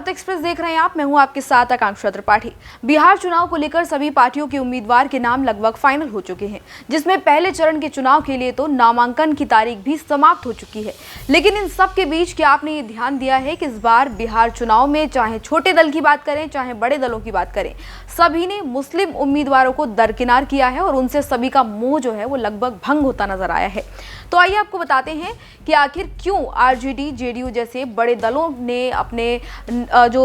Bharat express देख रहे हैं आप। मैं हूं आपके साथ आकांक्षा त्रिपाठी। बिहार चुनाव को लेकर सभी पार्टियों के उम्मीदवार के नाम लगभग फाइनल हो चुके हैं, जिसमें पहले चरण के चुनाव के लिए तो नामांकन की तारीख भी समाप्त हो चुकी है। लेकिन इन सब के बीच क्या आपने ये ध्यान दिया है कि इस बार बिहार चुनाव में चाहे छोटे दल की बात करें चाहे बड़े दलों की बात करें, सभी ने मुस्लिम उम्मीदवारों को दरकिनार किया है और उनसे सभी का मोह जो है वो लगभग भंग होता नजर आया है। तो आइए आपको बताते हैं कि आखिर क्यों आरजेडी, जेडीयू जैसे बड़े दलों ने अपने जो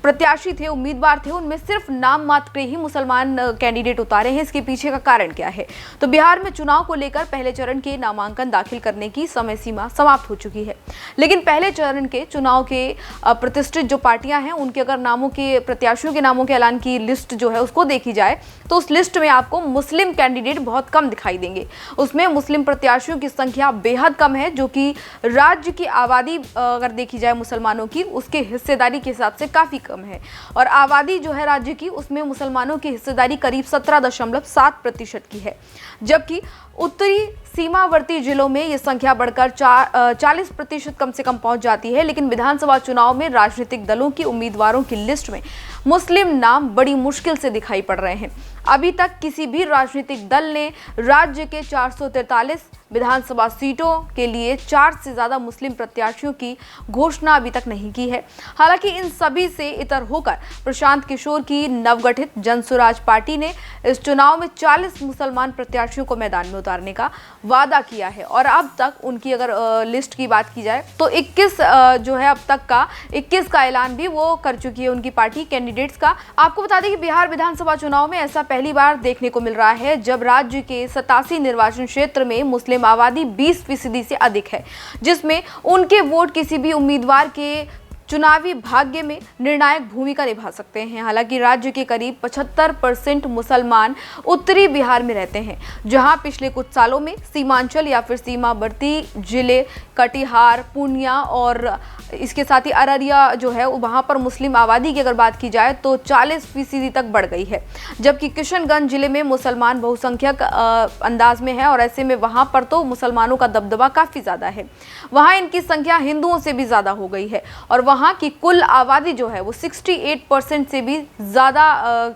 प्रत्याशी थे, उम्मीदवार थे, उनमें सिर्फ नाम मात्र ही मुसलमान कैंडिडेट उतारे हैं। इसके पीछे का कारण क्या है? तो बिहार में चुनाव को लेकर पहले चरण के नामांकन दाखिल करने की समय सीमा समाप्त हो चुकी है, लेकिन पहले चरण के चुनाव के प्रतिष्ठित जो पार्टियां हैं उनके अगर नामों के प्रत्याशियों के नामों के ऐलान की लिस्ट जो है उसको देखी जाए तो उस लिस्ट में आपको मुस्लिम कैंडिडेट बहुत कम दिखाई देंगे। उसमें मुस्लिम प्रत्याशियों की संख्या बेहद कम है, जो कि राज्य की आबादी अगर देखी जाए मुसलमानों की, उसके हिस्सेदारी के हिसाब से काफ़ी कम है। और आबादी जो है राज्य की, उसमें मुसलमानों की हिस्सेदारी करीब 17.7% की है, जबकि उत्तरी सीमावर्ती जिलों में ये संख्या बढ़कर 40% कम से कम पहुंच जाती है। लेकिन विधानसभा चुनाव में राजनीतिक दलों की उम्मीदवारों की लिस्ट में मुस्लिम नाम बड़ी मुश्किल से दिखाई पड़ रहे हैं। अभी तक किसी भी राजनीतिक दल ने राज्य के 443 विधानसभा सीटों के लिए 4 से ज़्यादा मुस्लिम प्रत्याशियों की घोषणा अभी तक नहीं की है। हालांकि इन सभी से इतर होकर प्रशांत किशोर की नवगठित जनसुराज पार्टी ने इस चुनाव में 40 मुसलमान प्रत्याशियों को मैदान में उतारने का वादा किया है और अब तक उनकी अगर लिस्ट की बात की जाए तो 21 जो है अब तक का 21 का ऐलान भी वो कर चुकी है उनकी पार्टी कैंडिडेट्स का। आपको बता दें कि बिहार विधानसभा चुनाव में ऐसा पहली बार देखने को मिल रहा है जब राज्य के 87 निर्वाचन क्षेत्र में मुस्लिम आबादी 20% से अधिक है, जिसमें उनके वोट किसी भी उम्मीदवार के चुनावी भाग्य में निर्णायक भूमिका निभा सकते हैं। हालांकि राज्य के करीब 75% मुसलमान उत्तरी बिहार में रहते हैं, जहां पिछले कुछ सालों में सीमांचल या फिर सीमावर्ती जिले कटिहार, पूर्णिया और इसके साथ ही अररिया जो है वहां पर मुस्लिम आबादी की अगर बात की जाए तो 40% तक बढ़ गई है, जबकि किशनगंज जिले में मुसलमान बहुसंख्यक अंदाज में है और ऐसे में वहां पर तो मुसलमानों का दबदबा काफ़ी ज़्यादा है। वहां इनकी संख्या हिंदुओं से भी ज़्यादा हो गई है और वहाँ की कुल आबादी जो है वो 68% से भी ज़्यादा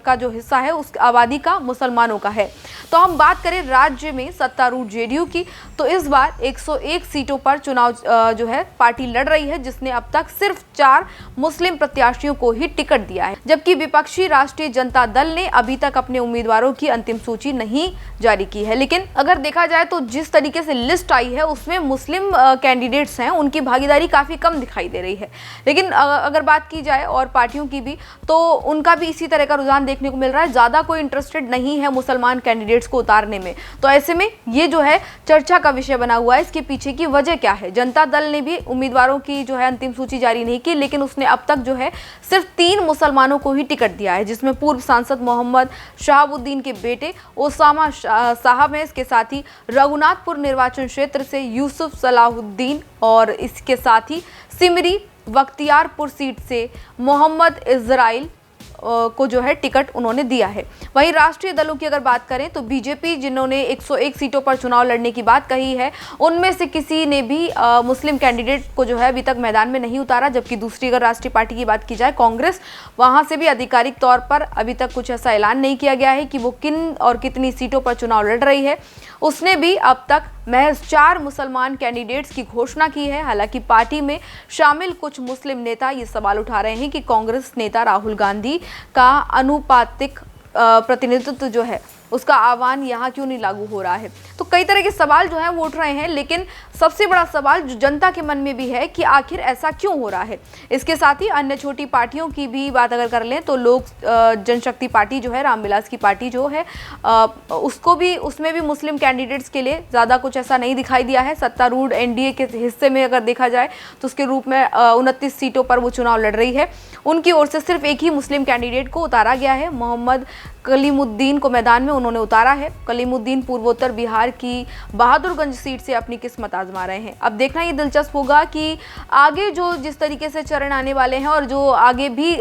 का जो हिस्सा है उस आबादी का मुसलमानों का है। तो हम बात करें राज्य में सत्तारूढ़ जेडीयू की, तो इस बार 101 सीटों पर चुनाव जो है पार्टी लड़ रही है, जिसने अब तक सिर्फ 4 मुस्लिम प्रत्याशियों को ही टिकट दिया है, जबकि विपक्षी राष्ट्रीय जनता दल ने अभी तक अपने उम्मीदवारों की अंतिम सूची नहीं जारी की है। लेकिन अगर देखा जाए तो जिस तरीके से लिस्ट आई है उसमें मुस्लिम कैंडिडेट्स हैं उनकी भागीदारी काफ़ी कम दिखाई दे रही है। लेकिन अगर बात की जाए और पार्टियों की भी तो उनका भी इसी तरह का रुझान देखने को मिल रहा है, ज़्यादा कोई इंटरेस्टेड नहीं है मुसलमान कैंडिडेट्स को उतारने में। तो ऐसे में ये जो है चर्चा का विषय बना हुआ है, इसके पीछे की वजह क्या है? जनता दल ने भी उम्मीदवारों की जो है अंतिम सूची जारी नहीं की, लेकिन उसने अब तक जो है सिर्फ 3 मुसलमानों को ही टिकट दिया है, जिसमें पूर्व सांसद मोहम्मद शहाबुद्दीन के बेटे ओसामा साहब हैं। इसके साथ ही रघुनाथपुर निर्वाचन क्षेत्र से यूसुफ सलाहुद्दीन और इसके साथ ही सिमरी बख्तियारपुर सीट से मोहम्मद इजराइल को जो है टिकट उन्होंने दिया है। वहीं राष्ट्रीय दलों की अगर बात करें तो बीजेपी, जिन्होंने 101 सीटों पर चुनाव लड़ने की बात कही है, उनमें से किसी ने भी मुस्लिम कैंडिडेट को जो है अभी तक मैदान में नहीं उतारा। जबकि दूसरी अगर राष्ट्रीय पार्टी की बात की जाए कांग्रेस, वहां से भी आधिकारिक तौर पर अभी तक कुछ ऐसा ऐलान नहीं किया गया है कि वो किन और कितनी सीटों पर चुनाव लड़ रही है। उसने भी अब तक महज 4 मुसलमान कैंडिडेट्स की घोषणा की है। हालांकि पार्टी में शामिल कुछ मुस्लिम नेता ये सवाल उठा रहे हैं कि कांग्रेस नेता राहुल गांधी का अनुपातिक प्रतिनिधित्व जो है उसका आह्वान यहाँ क्यों नहीं लागू हो रहा है। तो कई तरह के सवाल जो है वो उठ रहे हैं, लेकिन सबसे बड़ा सवाल जो जनता के मन में भी है कि आखिर ऐसा क्यों हो रहा है। इसके साथ ही अन्य छोटी पार्टियों की भी बात अगर कर लें तो लोक जनशक्ति पार्टी जो है, रामविलास की पार्टी जो है, उसमें भी मुस्लिम कैंडिडेट्स के लिए ज़्यादा कुछ ऐसा नहीं दिखाई दिया है। सत्तारूढ़ एनडीए के हिस्से में अगर देखा जाए तो उसके रूप में 29 सीटों पर वो चुनाव लड़ रही है। उनकी ओर से सिर्फ एक ही मुस्लिम कैंडिडेट को उतारा गया है, मोहम्मद कलीमुद्दीन को मैदान में उन्होंने उतारा है। कलीमुद्दीन पूर्वोत्तर बिहार की बहादुरगंज सीट से अपनी किस्मत आजमा रहे हैं। अब देखना ये दिलचस्प होगा कि आगे जो जिस तरीके से चरण आने वाले हैं और जो आगे भी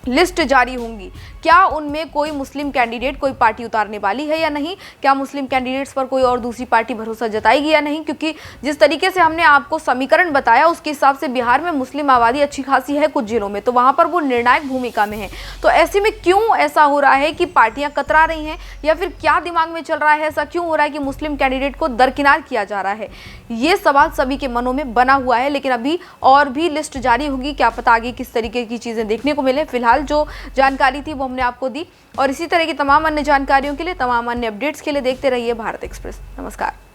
लिस्ट जारी होंगी, क्या उनमें कोई मुस्लिम कैंडिडेट कोई पार्टी उतारने वाली है या नहीं, क्या मुस्लिम कैंडिडेट्स पर कोई और दूसरी पार्टी भरोसा जताएगी या नहीं, क्योंकि जिस तरीके से हमने आपको समीकरण बताया उसके हिसाब से बिहार में मुस्लिम आबादी अच्छी खासी है कुछ जिलों में, तो वहां पर वो निर्णायक भूमिका में है। तो ऐसे में क्यों ऐसा हो रहा है कि पार्टियां कतरा रही हैं, या फिर क्या दिमाग में चल रहा है, ऐसा क्यों हो रहा है कि मुस्लिम कैंडिडेट को दरकिनार किया जा रहा है? ये सवाल सभी के मनों में बना हुआ है। लेकिन अभी और भी लिस्ट जारी होगी, क्या पता आगे किस तरीके की चीजें देखने को मिले। फिलहाल जो जानकारी थी वो हमने आपको दी, और इसी तरह की तमाम अन्य जानकारियों के लिए, तमाम अन्य अपडेट्स के लिए देखते रहिए भारत एक्सप्रेस। नमस्कार।